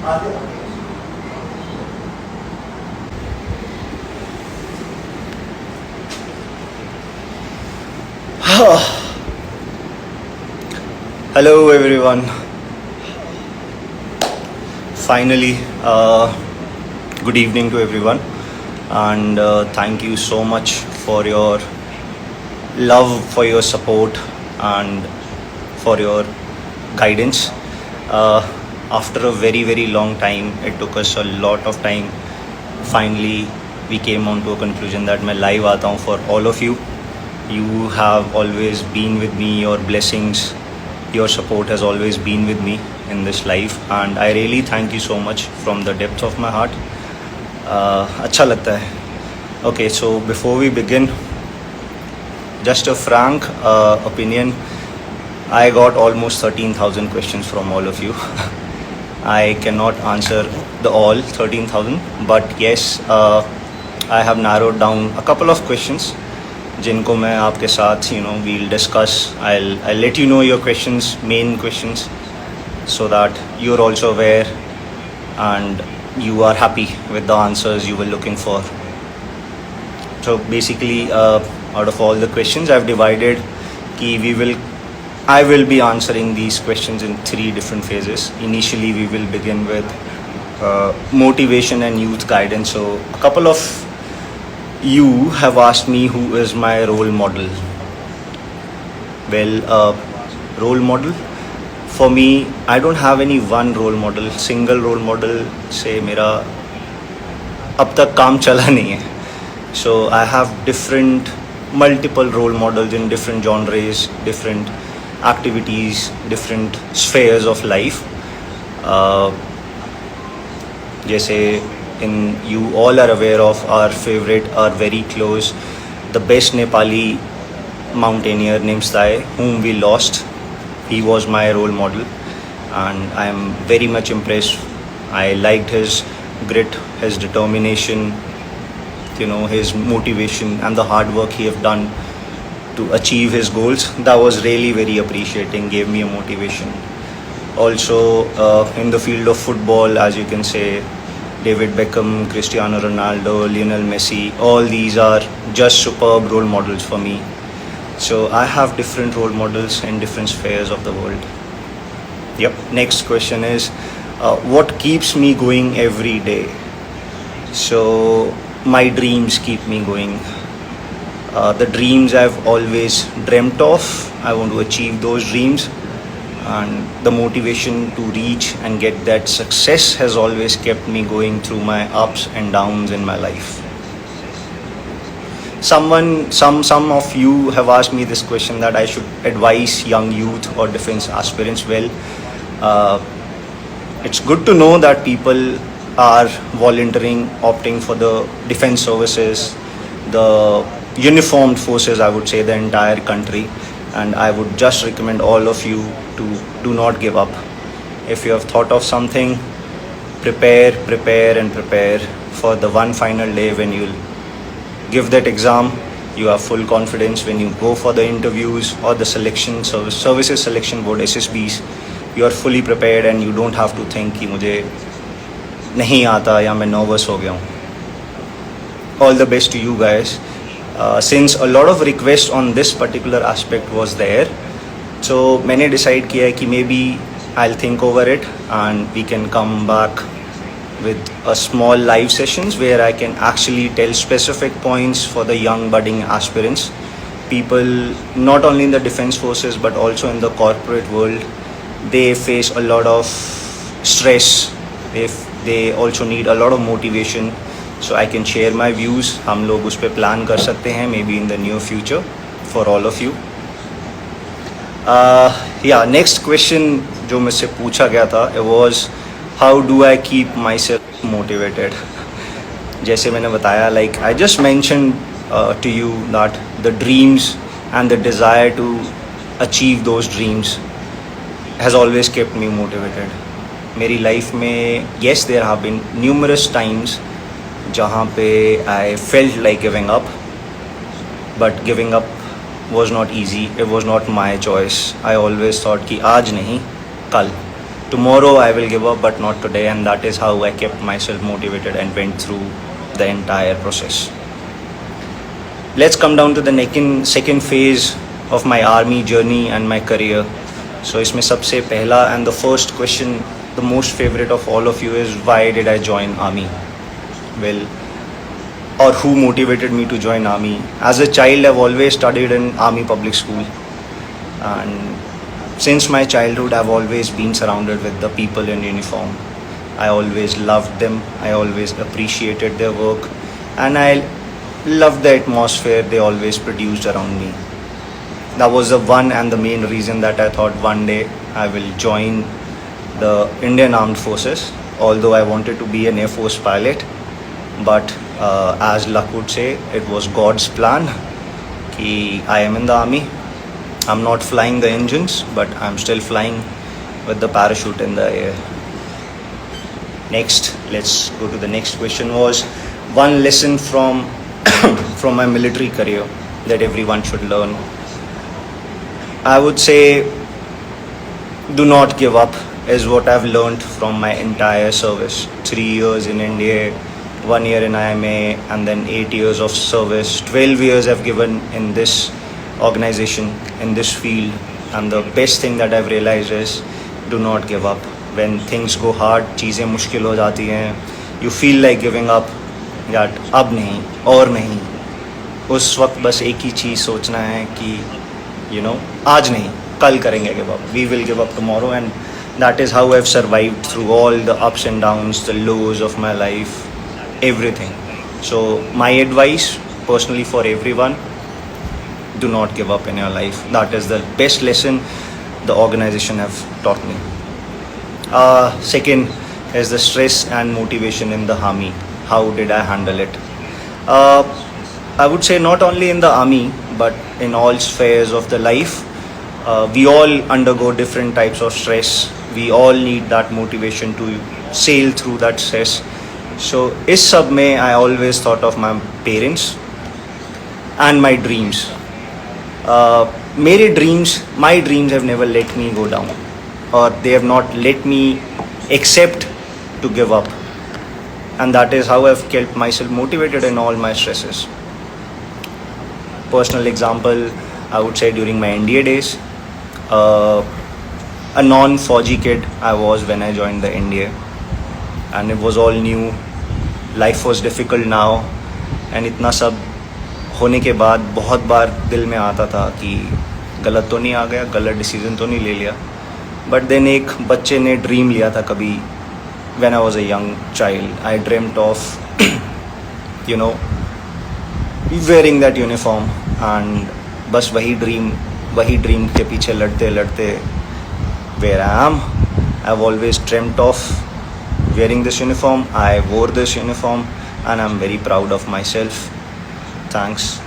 Hello everyone. Finally, good evening to everyone, and thank you so much for your love, for your support, and for your guidance. Uh, After a very long time, it took us a lot of time. Finally, we came on to a conclusion that मैं live आता हूँ for all of you. You have always been with me. Your blessings, your support has always been with me in this life, and I really thank you so much from the depth of my heart. अच्छा लगता है. Okay, so before we begin, just a frank opinion. I got almost 13,000 questions from all of you. I cannot answer the all 13,000, but yes, I have narrowed down a couple of questions जिनको मैं आपके साथ we'll discuss. I'll let you know your questions, main questions, so that you're also aware and you are happy with the answers you were looking for. So basically, out of all the questions I've divided, I will be answering these questions in 3 different phases. Initially, we will begin with motivation and youth guidance. So a couple of you have asked me who is my role model. Well, role model for me, I don't have any one role model. Single role model से मेरा अब तक काम चला नहीं है. So I have multiple role models in different genres, different activities, different spheres of life. जैसे you all are aware of our favorite, our very close, the best Nepali mountaineer Nimstai, whom we lost. He was my role model, and I am very much impressed. I liked his grit, his determination, his motivation, and the hard work he have done to achieve his goals. That was really very appreciating, gave me a motivation. Also, in the field of football, as you can say, David Beckham, Cristiano Ronaldo, Lionel Messi, all these are just superb role models for me. So I have different role models in different spheres of the world. Yep. Next question is, what keeps me going every day? So my dreams keep me going. The dreams I've always dreamt of, I want to achieve those dreams, and the motivation to reach and get that success has always kept me going through my ups and downs in my life. Some of you have asked me this question, that I should advise young youth or defense aspirants. Well, it's good to know that people are volunteering, opting for the defense services, the uniformed forces, I would say, the entire country. And I would just recommend all of you to do not give up. If you have thought of something, prepare for the one final day when you'll give that exam. You have full confidence when you go for the interviews or the services selection board, SSBs. You are fully prepared and you don't have to think कि मुझे नहीं आता या मैं nervous हो गया हूँ. All the best to you guys. Since a lot of requests on this particular aspect was there, so मैंने decide किया है कि maybe I'll think over it and we can come back with a small live sessions where I can actually tell specific points for the young budding aspirants, people not only in the defense forces but also in the corporate world. They face a lot of stress. They also need a lot of motivation. So I can share my views. हम लोग उस पर plan कर सकते हैं maybe in the near future for all of you. Yeah, next question जो मुझसे पूछा गया था, it was how do I keep myself motivated. जैसे मैंने बताया, like I just mentioned to you that the dreams and the desire to achieve those dreams has always kept me motivated. मेरी life में yes, there have been numerous times जहाँ पे I felt like giving up, but giving up was not easy. It was not my choice. I always thought कि आज नहीं कल, tomorrow I will give up, but not today. And that is how I kept myself motivated and went through the entire process. Let's come down to the second phase of my army journey and my career. So इसमें सबसे पहला and the first question, the most favorite of all of you, is why did I join army? Well, or who motivated me to join army? As a child, I've always studied in army public school, and since my childhood, I've always been surrounded with the people in uniform. I always loved them. I always appreciated their work, and I loved the atmosphere they always produced around me. That was the one and the main reason that I thought one day I will join the Indian Armed Forces. Although I wanted to be an Air Force pilot, but as luck would say, it was God's plan. I am in the army. I'm not flying the engines, but I'm still flying with the parachute in the air. Next, let's go to the next question. Was one lesson from from my military career that everyone should learn? I would say do not give up is what I've learned from my entire service. 3 years in India, 1 year in IMA, and then 8 years of service. 12 years I've given in this organization, in this field. And the best thing that I've realized is do not give up. When things go hard, चीज़ें मुश्किल हो जाती हैं, you feel like giving up, that अब नहीं और नहीं. उस वक्त बस एक ही चीज़ सोचना है कि आज नहीं, कल करेंगे give up. We will give up tomorrow, and that is how I've survived through all the ups and downs, the lows of my life, everything. So my advice personally for everyone, do not give up in your life. That is the best lesson the organization have taught me. Second is the stress and motivation in the army. How did I handle it? I would say not only in the army, but in all spheres of the life. We all undergo different types of stress. We all need that motivation to sail through that stress. So इस सब में I always thought of my parents and my dreams. My dreams have never let me go down, or they have not let me accept to give up, and that is how I've kept myself motivated in all my stresses. Personal example, I would say during my NDA days, a non-Fauji kid I was when I joined the NDA, and it was all new. Life was difficult now, and इतना सब होने के बाद बहुत बार दिल में आता था कि गलत तो नहीं आ गया, गलत डिसीजन तो नहीं ले लिया. बट देन एक बच्चे ने ड्रीम लिया था कभी, when I was a young child, I dreamt of wearing that uniform, and बस वही ड्रीम के पीछे लड़ते लड़ते where I am. I've always dreamt of wearing this uniform. I wore this uniform, and I'm very proud of myself. Thanks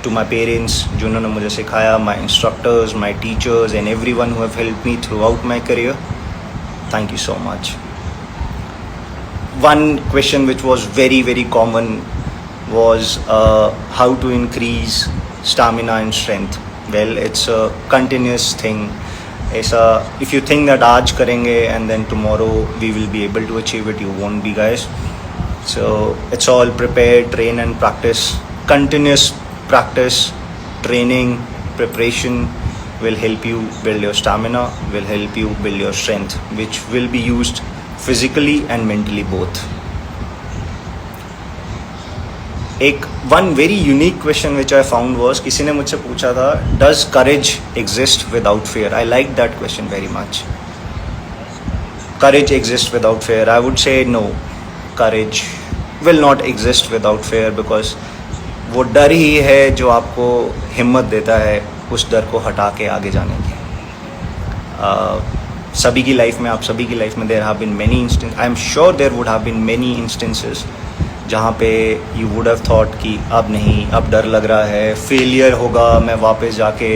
to my parents जिन्होंने मुझे सिखाया, my instructors, my teachers, and everyone who have helped me throughout my career. Thank you so much. One question which was very, very common was how to increase stamina and strength. Well, it's a continuous thing. If you think that आज करेंगे and then tomorrow we will be able to achieve it, you won't be, guys. So it's all prepare, train and practice. Continuous practice, training, preparation will help you build your stamina, will help you build your strength, which will be used physically and mentally both. One very unique question which I found was, किसी ने मुझसे पूछा था, does courage exist without fear? I like that question very much. Courage exists without fear. I would say no. Courage will not exist without fear, because वो डर ही है जो आपको हिम्मत देता है उस डर को हटा के आगे जाने की. सभी की लाइफ में, आप सभी की लाइफ में there have been many instances, I am sure there would have been many instances जहाँ पे you would have thought कि अब नहीं, अब डर लग रहा है, फेलियर होगा, मैं वापस जाके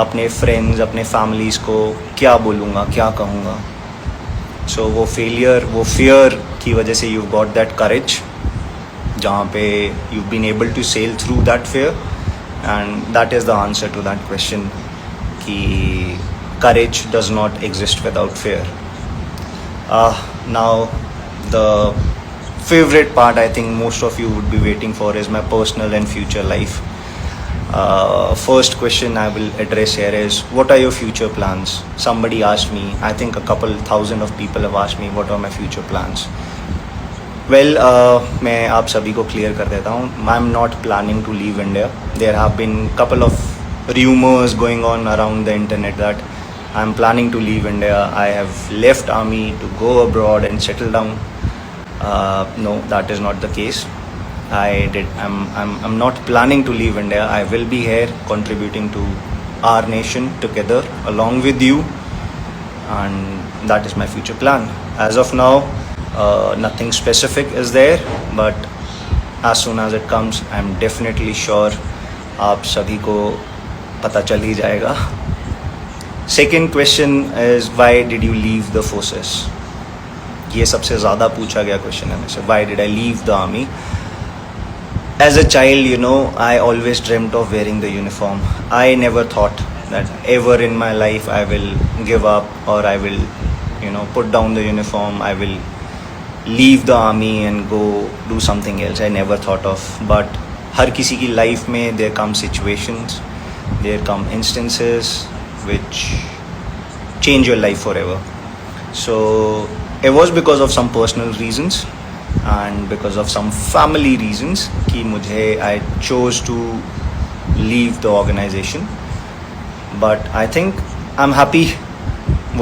अपने फ्रेंड्स, अपने फैमिलीज़ को क्या बोलूँगा, क्या कहूँगा. सो वो फेलियर, वो फियर की वजह से यू गॉट दैट करेज, जहाँ पे you been able to sail through that fear, and that is the answer to that question कि courage does not exist without fear. Now, the favorite part I think most of you would be waiting for is my personal and future life. First question I will address here is, what are your future plans? Somebody asked me, I think a couple thousand of people have asked me, what are my future plans? Well, मैं आप सभी को clear कर देता हूँ. I'm not planning to leave India. There have been couple of rumors going on around the internet that I'm planning to leave India. I have left army to go abroad and settle down. No, that is not the case. I'm not planning to leave India. I will be here contributing to our nation together along with you, and that is my future plan. As of now, nothing specific is there, but as soon as it comes, I'm definitely sure आप सभी को पता चल ही जाएगा. Second question is, why did you leave the forces? ये सबसे ज़्यादा पूछा गया क्वेश्चन है मुझसे. Why did I leave the army? As a child, you know, I always dreamt of wearing the uniform. I never thought that ever in my life I will give up, or I will, put down the uniform. I will leave the army and go do something else. I never thought of. But हर किसी की life में there come situations, there come instances which change your life forever. So it was because of some personal reasons and because of some family reasons कि मुझे I chose to leave the organization. But I think I'm happy.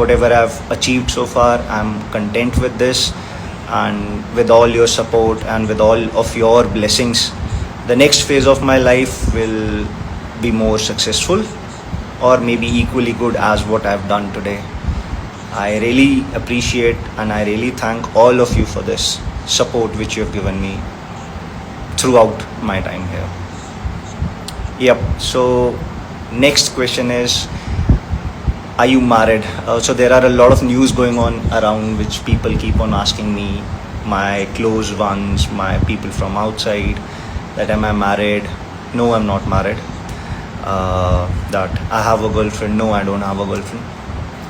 Whatever I've achieved so far, I'm content with this, and with all your support and with all of your blessings, the next phase of my life will be more successful, or maybe equally good as what I've done today. I really appreciate and I really thank all of you for this support which you have given me throughout my time here. Yep, so next question is, are you married? So there are a lot of news going on around which people keep on asking me, my close ones, my people from outside, that am I married? No, I'm not married. That I have a girlfriend. No, I don't have a girlfriend.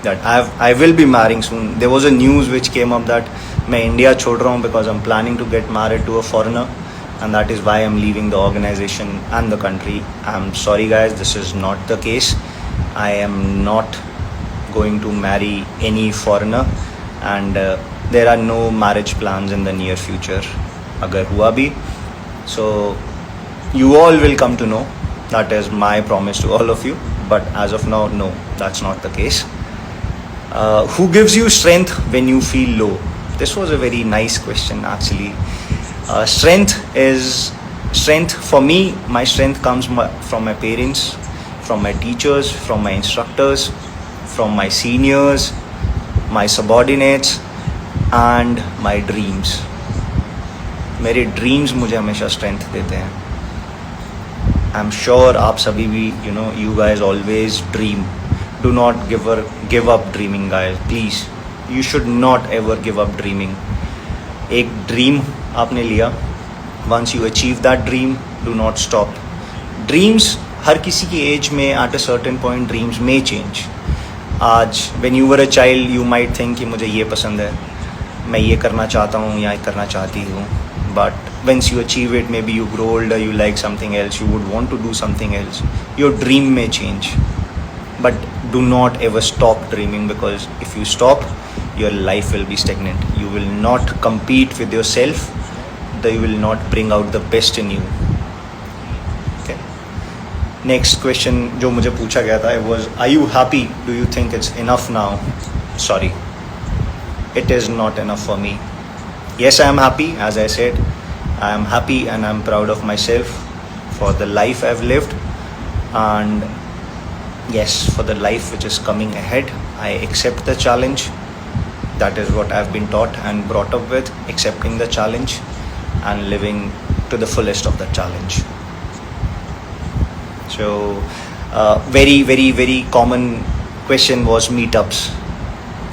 That I will be marrying soon. There was a news which came up that मैं India छोड़ रहा हूँ because I'm planning to get married to a foreigner, and that is why I'm leaving the organization and the country. I'm sorry guys, this is not the case. I am not going to marry any foreigner, and there are no marriage plans in the near future. अगर हुआ भी, so you all will come to know. That is my promise to all of you. But as of now, no, that's not the case. Who gives you strength when you feel low? This was a very nice question actually. Strength for me, my strength comes from my parents, from my teachers, from my instructors, from my seniors, my subordinates, and my dreams. मेरे dreams मुझे हमेशा strength देते हैं. I'm sure आप सभी भी, you guys always dream. Do not give up dreaming, guys. Please, you should not ever give up dreaming. एक dream आपने लिया, once you achieve that dream, do not stop. Dreams हर किसी की age में at a certain point dreams may change. आज when you were a child you might think कि मुझे ये पसंद है, मैं ये करना चाहता हूँ या करना चाहती हूँ. But once you achieve it, maybe you grow older, you like something else, you would want to do something else. Your dream may change. But do not ever stop dreaming, because if you stop, your life will be stagnant. You will not compete with yourself. You will not bring out the best in you. Okay. Next question जो मुझे पूछा गया था was, are you happy? Do you think it's enough now? Sorry, it is not enough for me. Yes, I am happy. As I said, I am happy and I am proud of myself for the life I've lived, and yes, for the life which is coming ahead. I accept the challenge. That is what I've been taught and brought up with, accepting the challenge and living to the fullest of the challenge. So very very very common question was meetups.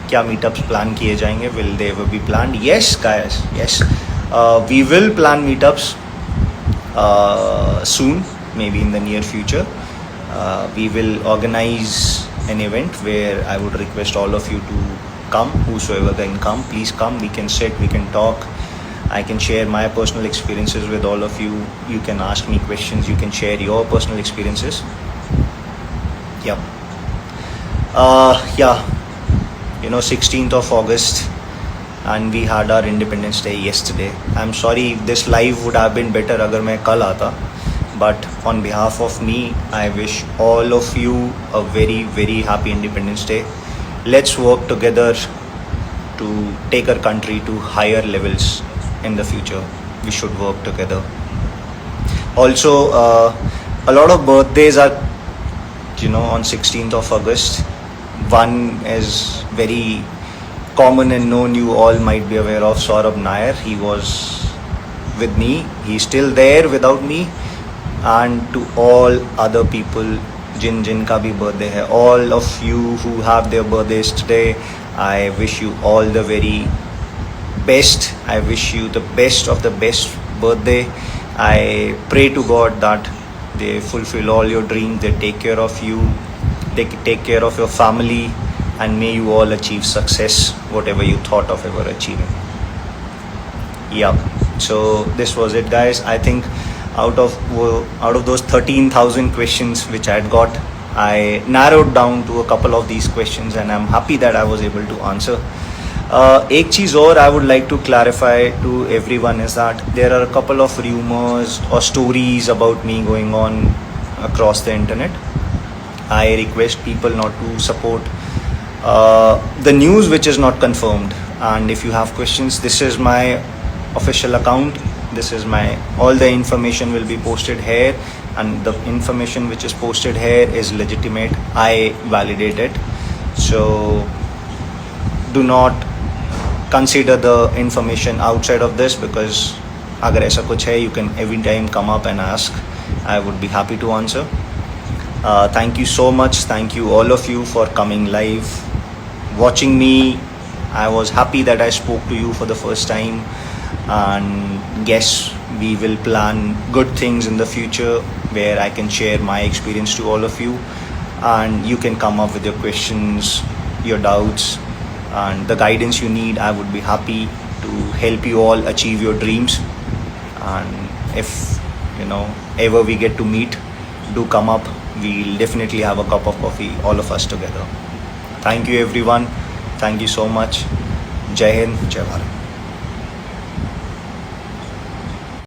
क्या meetups plan किए जाएंगे? Will they ever be planned? Yes guys, yes. We will plan meetups soon, maybe in the near future. We will organize an event where I would request all of you to come, whosoever can come, please come. We can sit, we can talk. I can share my personal experiences with all of you. You can ask me questions, you can share your personal experiences. Yeah. Yeah, 16th of August, and we had our Independence Day yesterday. I'm sorry, this live would have been better agar main kal aata, but on behalf of me, I wish all of you a very, very happy Independence Day. Let's work together to take our country to higher levels in the future. We should work together. Also, a lot of birthdays are, on 16th of August. One is very common and known, you all might be aware of, Saurabh Nair. He was with me. He's still there without me. And to all other people, jinka bhi birthday hai, all of you who have their birthdays today, I wish you all the very best. I wish you the best of the best birthday. I pray to God that they fulfill all your dreams, they take care of you, they take care of your family, and may you all achieve success, whatever you thought of ever achieving. Yeah, so this was it, guys. I think out of those 13,000 questions which I had got, I narrowed down to a couple of these questions, and I'm happy that I was able to answer. एक चीज़ और I would like to clarify to everyone is that there are a couple of rumors or stories about me going on across the internet. I request people not to support the news which is not confirmed. And if you have questions, this is my official account. This is all the information will be posted here, and the information which is posted here is legitimate. I validate it. So do not consider the information outside of this, because agar aisa kuch hai, you can every time come up and ask. I would be happy to answer. Thank you so much. Thank you all of you for coming live, watching me. I was happy that I spoke to you for the first time, and yes, we will plan good things in the future where I can share my experience to all of you, and you can come up with your questions, your doubts, and the guidance you need. I would be happy to help you all achieve your dreams. And if ever we get to meet, do come up. We'll definitely have a cup of coffee, all of us together. Thank you, everyone. Thank you so much. Jai Hind, Jai Bharat.